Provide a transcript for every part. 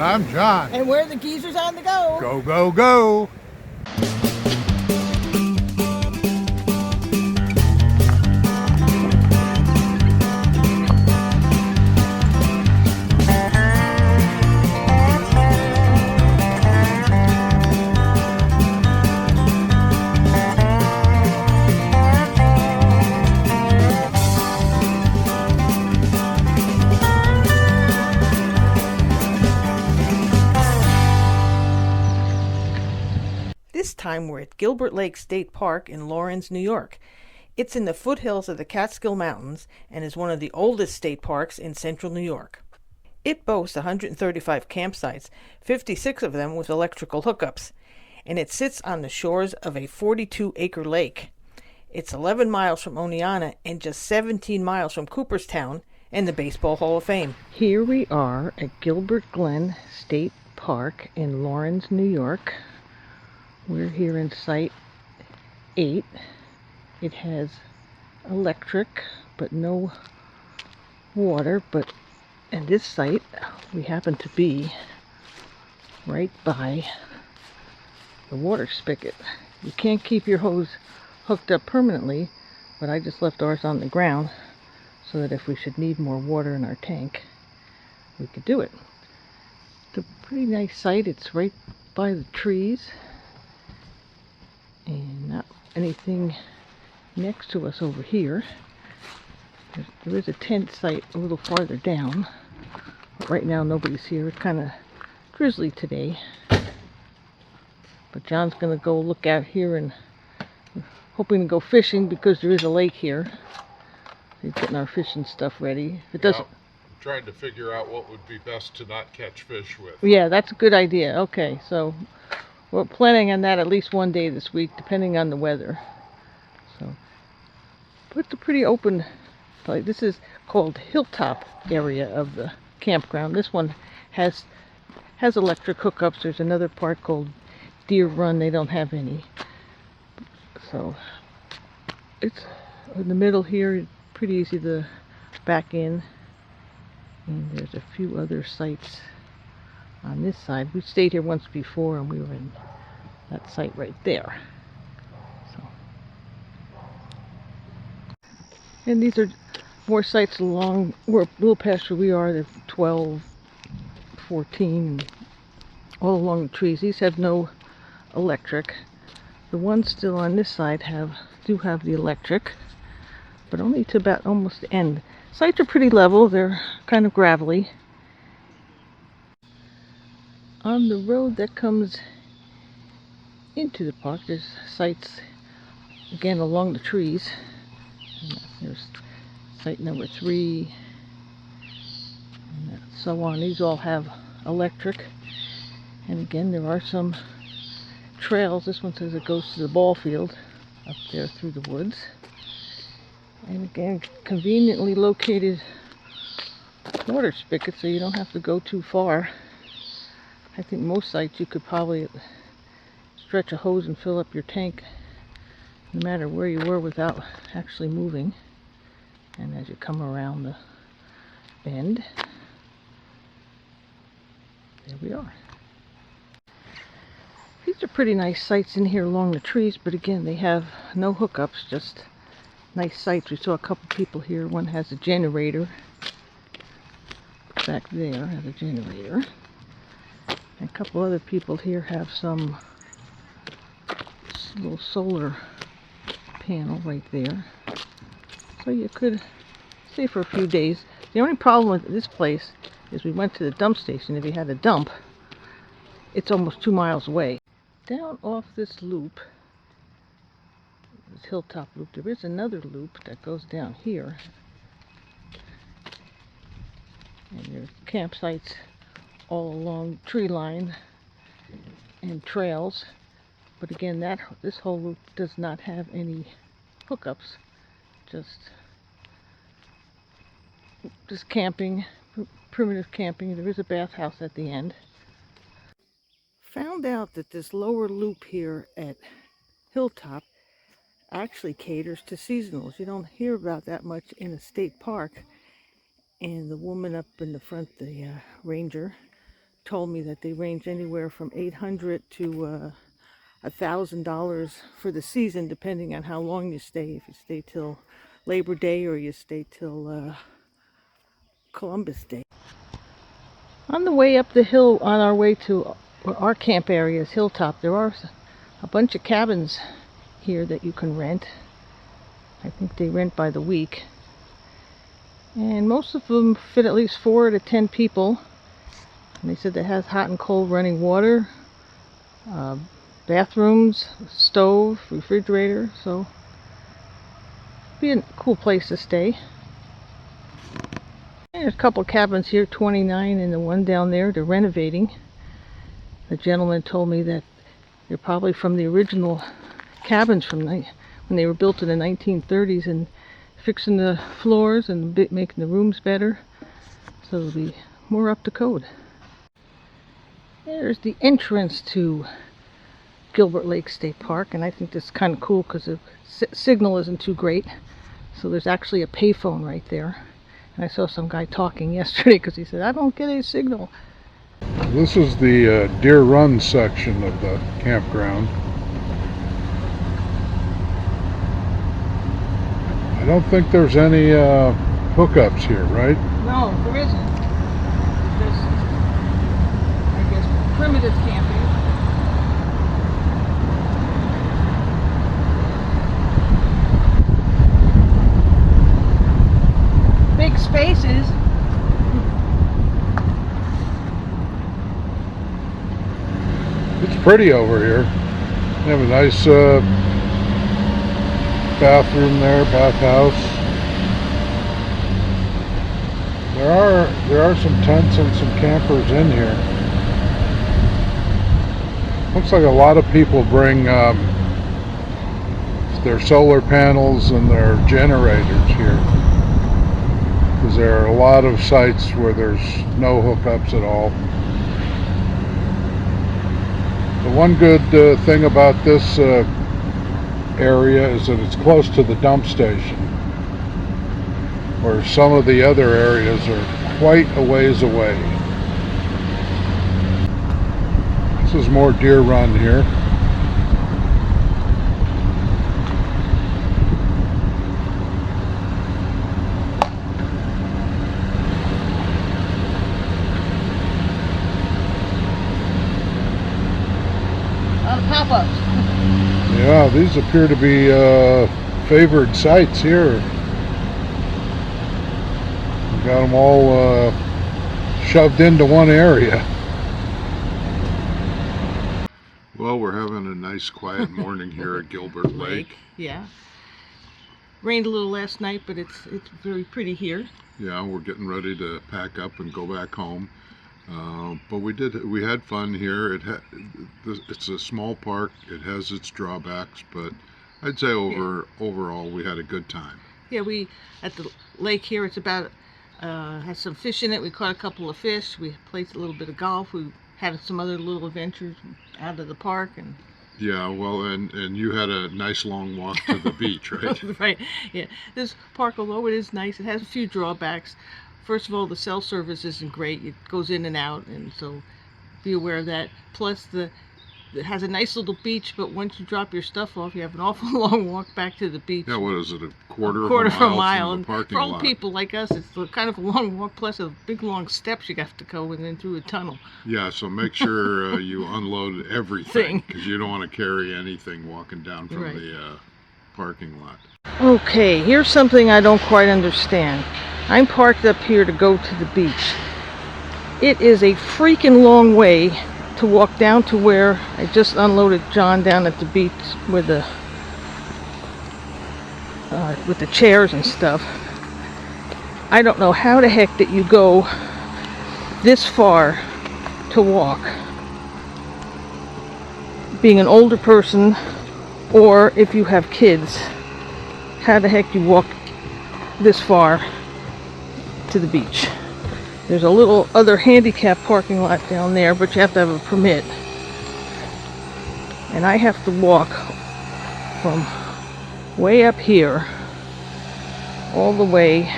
I'm John. And we're the geezers on the go. Go, go, go. This time we're at Gilbert Lake State Park in Lawrence, New York. It's in the foothills of the Catskill Mountains and is one of the oldest state parks in central New York. It boasts 135 campsites, 56 of them with electrical hookups, and it sits on the shores of a 42-acre lake. It's 11 miles from Oneonta and just 17 miles from Cooperstown and the Baseball Hall of Fame. Here we are at Gilbert Glen State Park in Lawrence, New York. We're here in Site 8. It has electric, but no water. But in this site, we happen to be right by the water spigot. You can't keep your hose hooked up permanently, but I just left ours on the ground so that if we should need more water in our tank, we could do it. It's a pretty nice site. It's right by the trees. And not anything next to us over here. There is a tent site a little farther down. But right now nobody's here. It's kind of drizzly today. But John's going to go look out here and we're hoping to go fishing because there is a lake here. He's getting our fishing stuff ready. If it doesn't, trying to figure out what would be best to not catch fish with. Yeah, that's a good idea. Okay, so we're planning on that at least one day this week, depending on the weather. So, but it's a pretty open place. This is called Hilltop area of the campground. This one has electric hookups. There's another part called Deer Run. They don't have any. So it's in the middle here. Pretty easy to back in. And there's a few other sites on this side. We stayed here once before and we were in that site right there. So, and these are more sites along, we're a little past where we are. They're 12, 14, all along the trees. These have no electric. The ones still on this side do have the electric, but only to about almost the end. Sites are pretty level. They're kind of gravelly. On the road that comes into the park, there's sites again along the trees. And there's site number 3, and so on. These all have electric. And again, there are some trails. This one says it goes to the ball field up there through the woods. And again, conveniently located water spigot, so you don't have to go too far. I think most sites you could probably stretch a hose and fill up your tank no matter where you were without actually moving. And as you come around the bend, there we are. These are pretty nice sites in here along the trees, but again, they have no hookups, just nice sites. We saw a couple people here. One has a generator. Back there has a generator. And a couple other people here have some little solar panel right there. So you could stay for a few days. The only problem with this place is we went to the dump station. If you had a dump, it's almost 2 miles away. Down off this loop, this hilltop loop, there is another loop that goes down here. And there's campsites all along tree line and trails. But again, this whole loop does not have any hookups. Just camping, primitive camping. There is a bathhouse at the end. Found out that this lower loop here at Hilltop actually caters to seasonals. You don't hear about that much in a state park. And the woman up in the front, the ranger, told me that they range anywhere from $800 to $1,000 for the season, depending on how long you stay. If you stay till Labor Day or you stay till Columbus Day. On the way up the hill, on our way to our camp area is Hilltop, there are a bunch of cabins here that you can rent. I think they rent by the week. And most of them fit at least 4 to 10 people. And they said it has hot and cold running water, bathrooms, stove, refrigerator, so it'd be a cool place to stay. And there's a couple cabins here, 29 and the one down there, they're renovating. The gentleman told me that they're probably from the original cabins from when they were built in the 1930s, and fixing the floors and making the rooms better, so it'll be more up to code. There's the entrance to Gilbert Lake State Park, and I think this is kind of cool because the signal isn't too great. So there's actually a payphone right there. And I saw some guy talking yesterday because he said, "I don't get a signal." This is the Deer Run section of the campground. I don't think there's any hookups here, right? No, there isn't. Just, I guess, primitive camping. Big spaces. It's pretty over here. They have a nice bathroom there, bathhouse. There are some tents and some campers in here. Looks like a lot of people bring their solar panels and their generators here, because there are a lot of sites where there's no hookups at all. The one good thing about this area is that it's close to the dump station, where some of the other areas are quite a ways away. This is more Deer Run here. Pop-ups. Yeah, these appear to be favored sites here. We've got them all shoved into one area. Well, we're having a nice quiet morning here at Gilbert Lake. Yeah. Rained a little last night, but it's very pretty here. Yeah, we're getting ready to pack up and go back home. But we had fun here. It's a small park. It has its drawbacks, but I'd say overall we had a good time. Yeah, we at the lake here. It's about has some fish in it. We caught a couple of fish. We played a little bit of golf. We had some other little adventures out of the park, and yeah, well, and you had a nice long walk to the beach, right? Right. Yeah, this park, although it is nice, it has a few drawbacks. First of all, the cell service isn't great. It goes in and out, and so be aware of that. Plus, it has a nice little beach, but once you drop your stuff off, you have an awful long walk back to the beach. Yeah, what is it, a quarter of a mile and from the parking for old lot? people like us, it's kind of a long walk, plus a big long steps you have to go and then through a tunnel. Yeah, so make sure you unload everything, because you don't want to carry anything walking down from the parking lot. Okay, here's something I don't quite understand. I'm parked up here to go to the beach. It is a freaking long way to walk down to where I just unloaded John down at the beach with the chairs and stuff. I don't know how the heck that you go this far to walk, being an older person, or if you have kids. How the heck you walk this far to the beach? There's a little other handicap parking lot down there, but you have to have a permit. And I have to walk from way up here all the way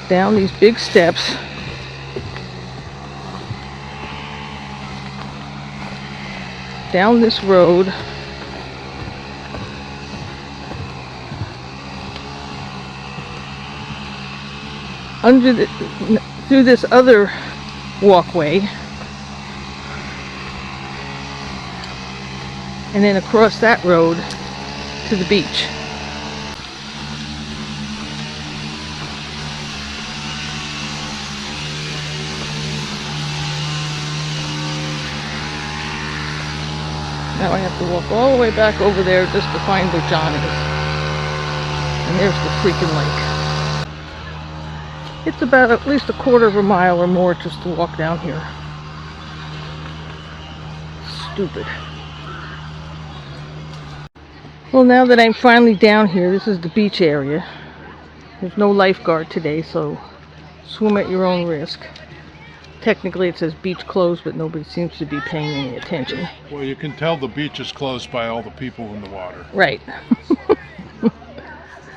down these big steps down this road through this other walkway, and then across that road to the beach. Now I have to walk all the way back over there just to find where John is. And there's the freaking lake. It's about at least a quarter of a mile or more just to walk down here. Stupid. Well, now that I'm finally down here, this is the beach area. There's no lifeguard today, so swim at your own risk. Technically it says beach closed, but nobody seems to be paying any attention. Well, you can tell the beach is closed by all the people in the water. Right.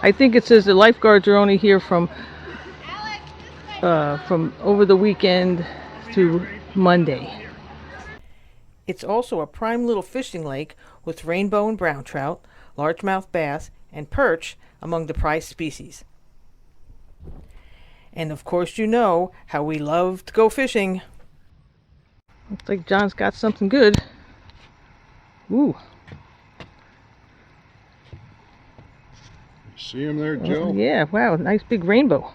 I think it says the lifeguards are only here from over the weekend through Monday. It's also a prime little fishing lake with rainbow and brown trout, largemouth bass, and perch among the prized species. And of course you know how we love to go fishing. Looks like John's got something good. Ooh. See him there, Joe? Yeah, wow, nice big rainbow.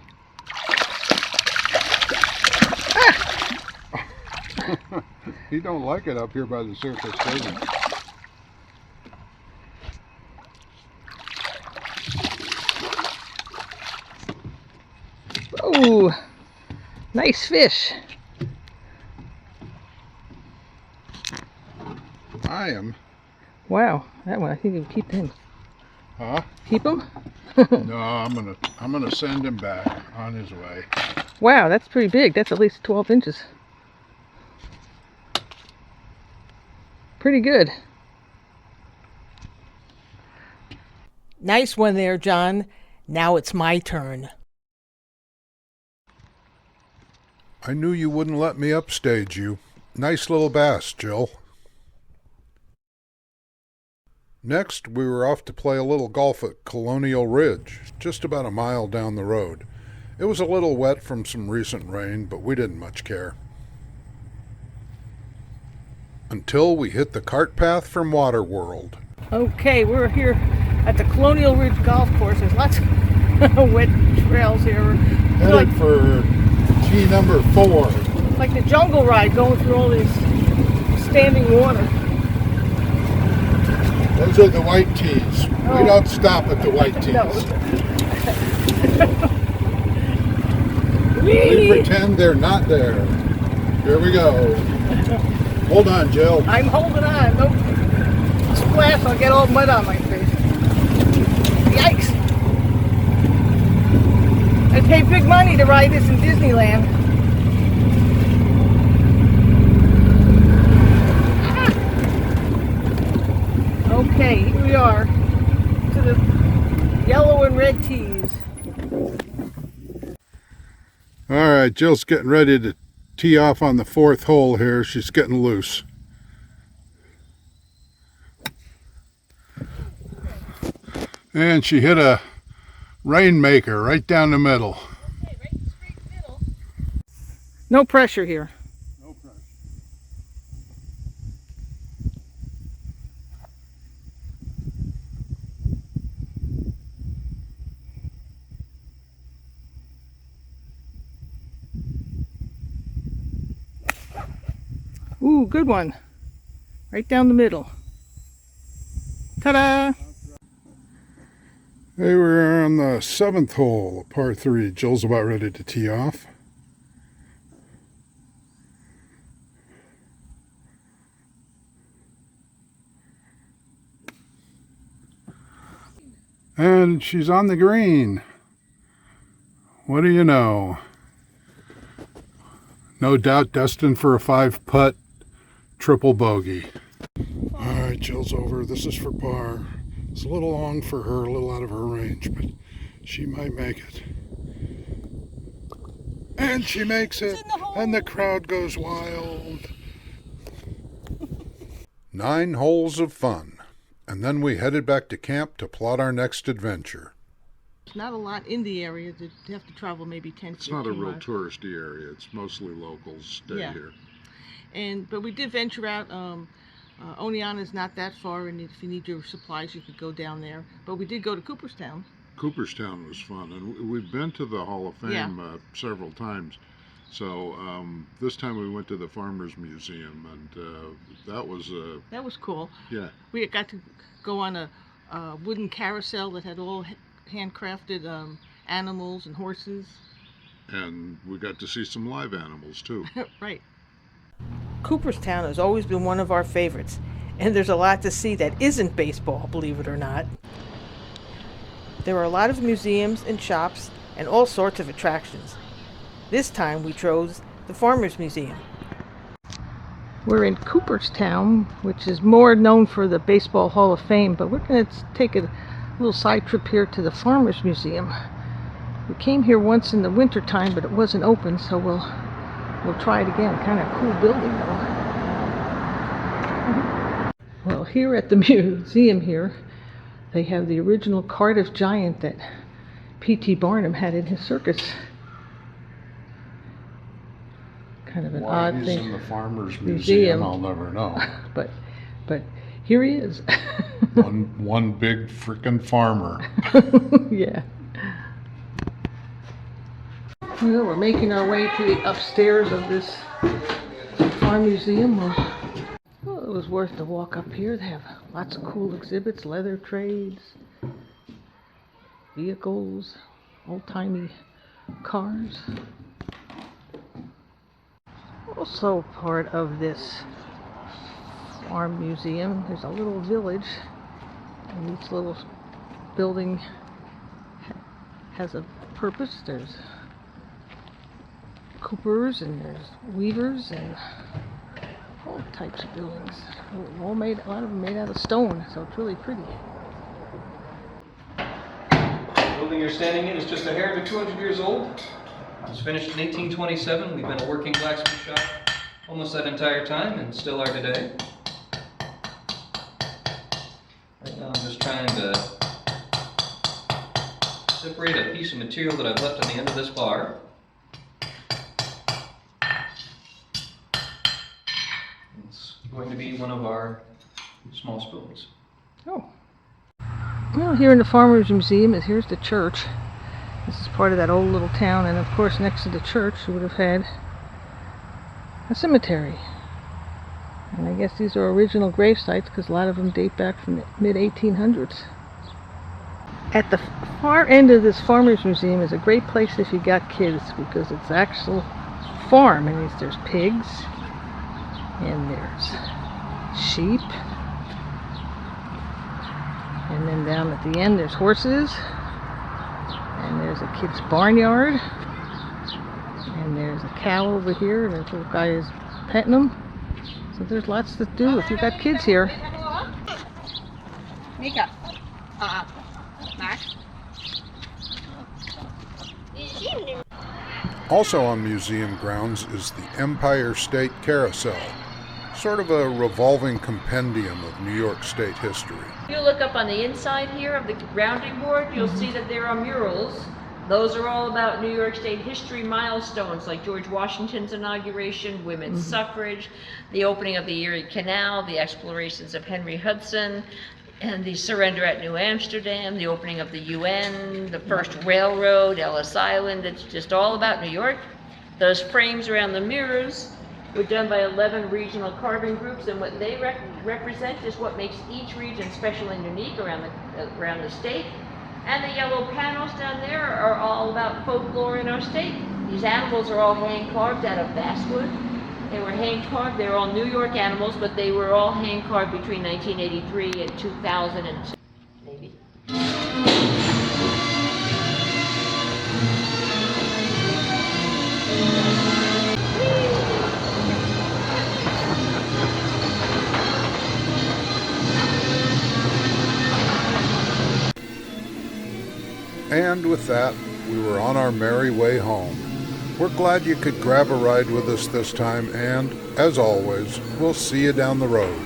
He don't like it up here by the surface, does he? Oh, nice fish. I am. Wow, that one, I think you can keep him. Huh? Keep him? No, I'm gonna send him back on his way. Wow, that's pretty big. That's at least 12 inches. Pretty good. Nice one there, John. Now it's my turn. I knew you wouldn't let me upstage you. Nice little bass, Jill. Next, we were off to play a little golf at Colonial Ridge, just about a mile down the road. It was a little wet from some recent rain, but we didn't much care. Until we hit the cart path from Waterworld. Okay, we're here at the Colonial Ridge Golf Course. There's lots of wet trails here. Headed for tee number 4. Like the jungle ride going through all this standing water. Those are the white tees. Oh. We don't stop at the white tees. No. We pretend they're not there. Here we go. Hold on, Jill. I'm holding on. Nope. Splash, I'll get all mud on my face. Yikes. I pay big money to ride this in Disneyland. Okay, here we are to the yellow and red tees. All right, Jill's getting ready to tee off on the 4th hole here. She's getting loose. And she hit a rainmaker right down the middle. Okay, right in the straight middle. No pressure here. No pressure. Ooh, good one. Right down the middle. Ta-da! Hey, we're on the 7th hole, par 3. Jill's about ready to tee off. And she's on the green. What do you know? No doubt destined for a 5-putt triple bogey. All right, Jill's over. This is for par. It's a little long for her, a little out of her range, but she might make it. And she makes it, and the crowd goes wild. 9 holes of fun, and then we headed back to camp to plot our next adventure. There's not a lot in the area. You have to travel maybe 10, It's not a real miles. touristy area. It's mostly locals stay here. But we did venture out. Oneonta is not that far, and if you need your supplies, you could go down there. But we did go to Cooperstown. Cooperstown was fun, and we've been to the Hall of Fame several times. So this time we went to the Farmers Museum, and that was cool. Yeah. We got to go on a wooden carousel that had all handcrafted animals and horses. And we got to see some live animals too. Right. Cooperstown has always been one of our favorites, and there's a lot to see that isn't baseball, believe it or not. There are a lot of museums and shops and all sorts of attractions. This time we chose the Farmers Museum. We're in Cooperstown, which is more known for the Baseball Hall of Fame, but we're going to take a little side trip here to the Farmers Museum. We came here once in the winter time, but it wasn't open, so we'll try it again. Kind of cool building, though. Well, here at the museum here, they have the original Cardiff Giant that P.T. Barnum had in his circus. Kind of an odd thing. Why he's in the Farmers Museum, I'll never know. but here he is. one big frickin' farmer. Yeah. Well, we're making our way to the upstairs of this farm museum. Well, it was worth the walk up here. They have lots of cool exhibits, leather trades, vehicles, old-timey cars. Also part of this farm museum, there's a little village, and each little building has a purpose. There's coopers and there's weavers and all types of buildings. All made, a lot of them made out of stone, so it's really pretty. The building you're standing in is just a hair over 200 years old. It was finished in 1827. We've been a working blacksmith shop almost that entire time and still are today. Right now I'm just trying to separate a piece of material that I've left on the end of this bar. It's going to be one of our small spoons. Oh. Well, here in the Farmers Museum, here's the church. This is part of that old little town, and of course next to the church you would have had a cemetery. And I guess these are original grave sites because a lot of them date back from the mid-1800s. At the far end of this Farmers Museum is a great place if you got kids because it's actual farm. And there's pigs, and there's sheep, and then down at the end there's horses. And there's a kid's barnyard, and there's a cow over here, and this little guy is petting them. So there's lots to do if you've got kids here. Mika. Max. Also on museum grounds is the Empire State Carousel, sort of a revolving compendium of New York State history. If you look up on the inside here of the rounding board, you'll see that there are murals. Those are all about New York State history milestones like George Washington's inauguration, women's suffrage, the opening of the Erie Canal, the explorations of Henry Hudson, and the surrender at New Amsterdam, the opening of the UN, the first railroad, Ellis Island. It's just all about New York. Those frames around the mirrors were done by 11 regional carving groups, and what they represent is what makes each region special and unique around the state. And the yellow panels down there are all about folklore in our state. These animals are all hand carved out of basswood. They were hand carved. They're all New York animals, but they were all hand carved between 1983 and 2002, maybe. And with that, we were on our merry way home. We're glad you could grab a ride with us this time, and, as always, we'll see you down the road.